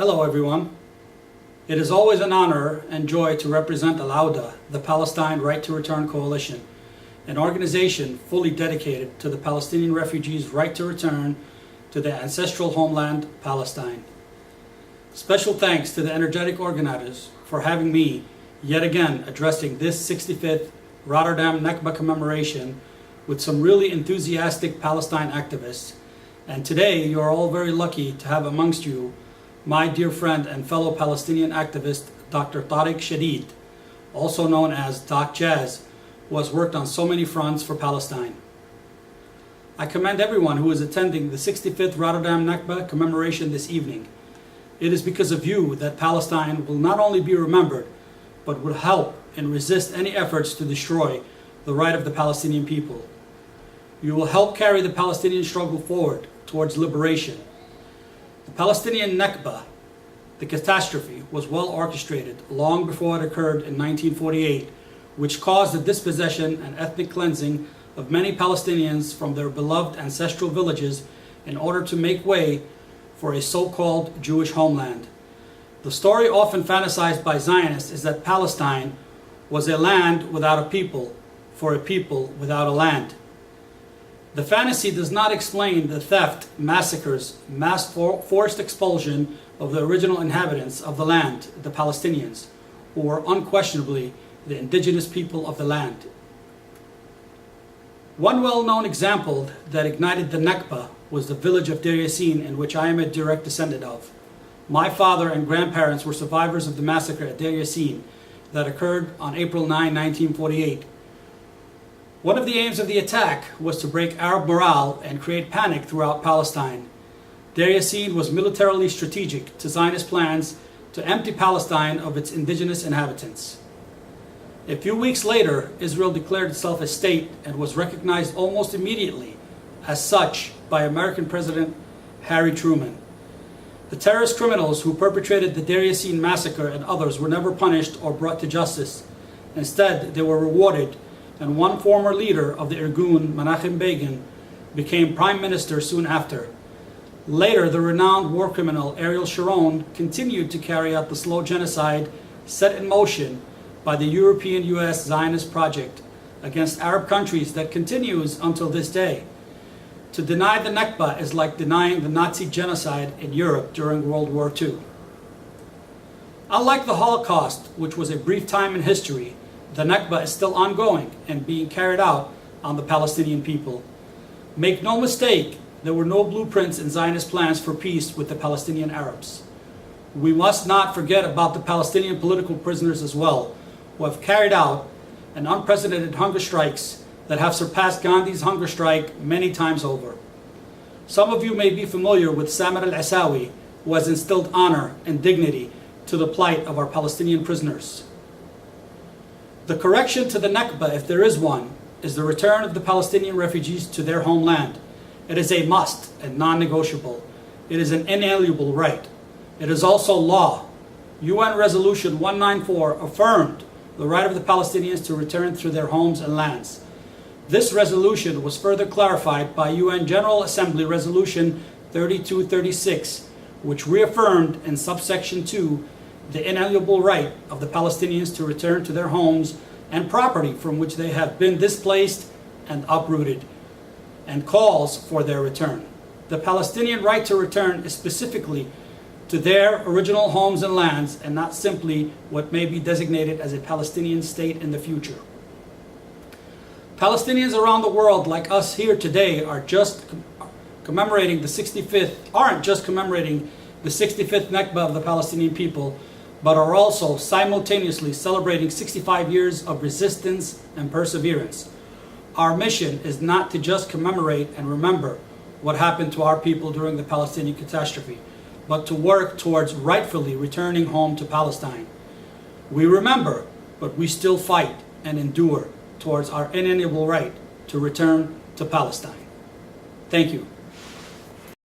Hello everyone. It is always an honor and joy to represent Al-Awda, the Palestine Right to Return Coalition, an organization fully dedicated to the Palestinian refugees' right to return to their ancestral homeland, Palestine. Special thanks to the energetic organizers for having me yet again addressing this 65th Rotterdam Nakba Commemoration with some really enthusiastic Palestine activists. And today you are all very lucky to have amongst you my dear friend and fellow Palestinian activist, Dr. Tariq Shadid, also known as Doc Jazz, who has worked on so many fronts for Palestine. I commend everyone who is attending the 65th Rotterdam Nakba Commemoration this evening. It is because of you that Palestine will not only be remembered, but will help and resist any efforts to destroy the right of the Palestinian people. You will help carry the Palestinian struggle forward towards liberation. The Palestinian Nakba, the catastrophe, was well orchestrated long before it occurred in 1948, which caused the dispossession and ethnic cleansing of many Palestinians from their beloved ancestral villages in order to make way for a so-called Jewish homeland. The story often fantasized by Zionists is that Palestine was a land without a people, for a people without a land. The fantasy does not explain the theft, massacres, mass forced expulsion of the original inhabitants of the land, the Palestinians, who were unquestionably the indigenous people of the land. One well-known example that ignited the Nakba was the village of Deir Yassin, in which I am a direct descendant of. My father and grandparents were survivors of the massacre at Deir Yassin that occurred on April 9, 1948. One of the aims of the attack was to break Arab morale and create panic throughout Palestine. Deir Yassin was militarily strategic to Zionist plans to empty Palestine of its indigenous inhabitants. A few weeks later, Israel declared itself a state and was recognized almost immediately as such by American President Harry Truman. The terrorist criminals who perpetrated the Deir Yassin massacre and others were never punished or brought to justice. Instead, they were rewarded, and one former leader of the Irgun, Menachem Begin, became prime minister soon after. Later, the renowned war criminal Ariel Sharon continued to carry out the slow genocide set in motion by the European-US Zionist project against Arab countries that continues until this day. To deny the Nakba is like denying the Nazi genocide in Europe during World War II. Unlike the Holocaust, which was a brief time in history, the Nakba is still ongoing and being carried out on the Palestinian people. Make no mistake, there were no blueprints in Zionist plans for peace with the Palestinian Arabs. We must not forget about the Palestinian political prisoners as well, who have carried out an unprecedented hunger strikes that have surpassed Gandhi's hunger strike many times over. Some of you may be familiar with Samir al-Asawi, who has instilled honor and dignity to the plight of our Palestinian prisoners. The correction to the Nakba, if there is one, is the return of the Palestinian refugees to their homeland. It is a must and non-negotiable. It is an inalienable right. It is also law. UN Resolution 194 affirmed the right of the Palestinians to return to their homes and lands. This resolution was further clarified by UN General Assembly Resolution 3236, which reaffirmed in subsection 2 the inalienable right of the Palestinians to return to their homes and property from which they have been displaced and uprooted, and calls for their return. The Palestinian right to return is specifically to their original homes and lands, and not simply what may be designated as a Palestinian state in the future. Palestinians around the world, like us here today, aren't just commemorating the 65th Nakba of the Palestinian people, but are also simultaneously celebrating 65 years of resistance and perseverance. Our mission is not to just commemorate and remember what happened to our people during the Palestinian catastrophe, but to work towards rightfully returning home to Palestine. We remember, but we still fight and endure towards our inalienable right to return to Palestine. Thank you.